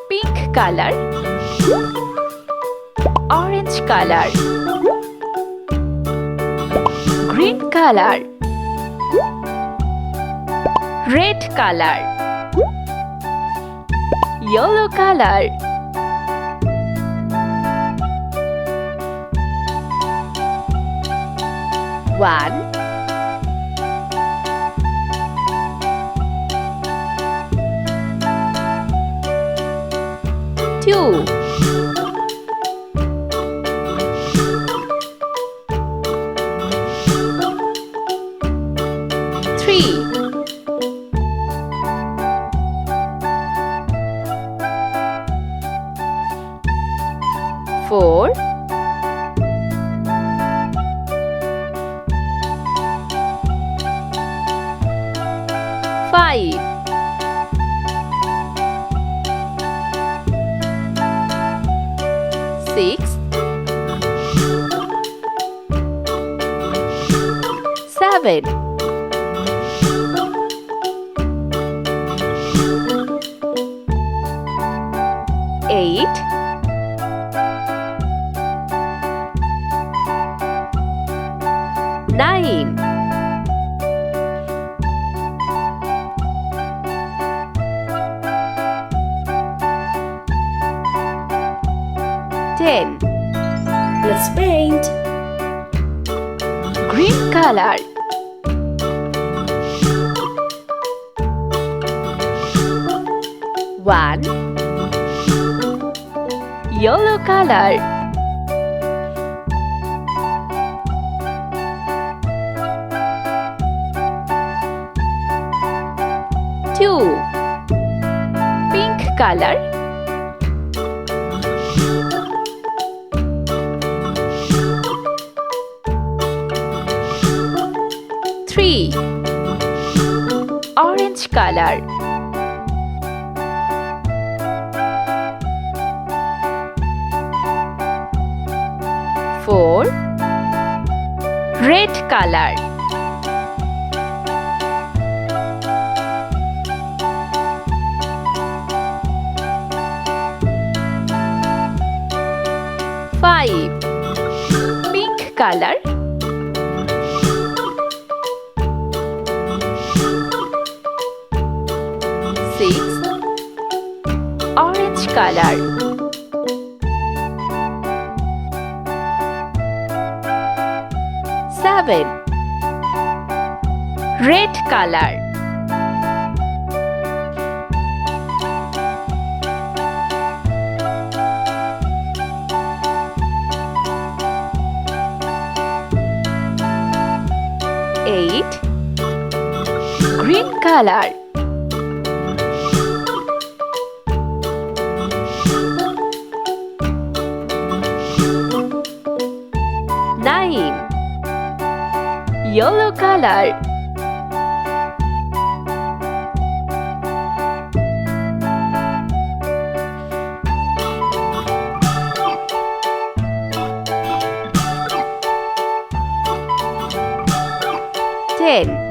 Pink color, orange color, green color, red color, yellow color. One, two, three, four, five, six, seven, eight, nine, 10. Let's paint. Green color, one, yellow color, two, pink color, three, orange color, four, red color, five, pink color, six, orange color, seven, red color, eight, green color, nine, yellow color, 10.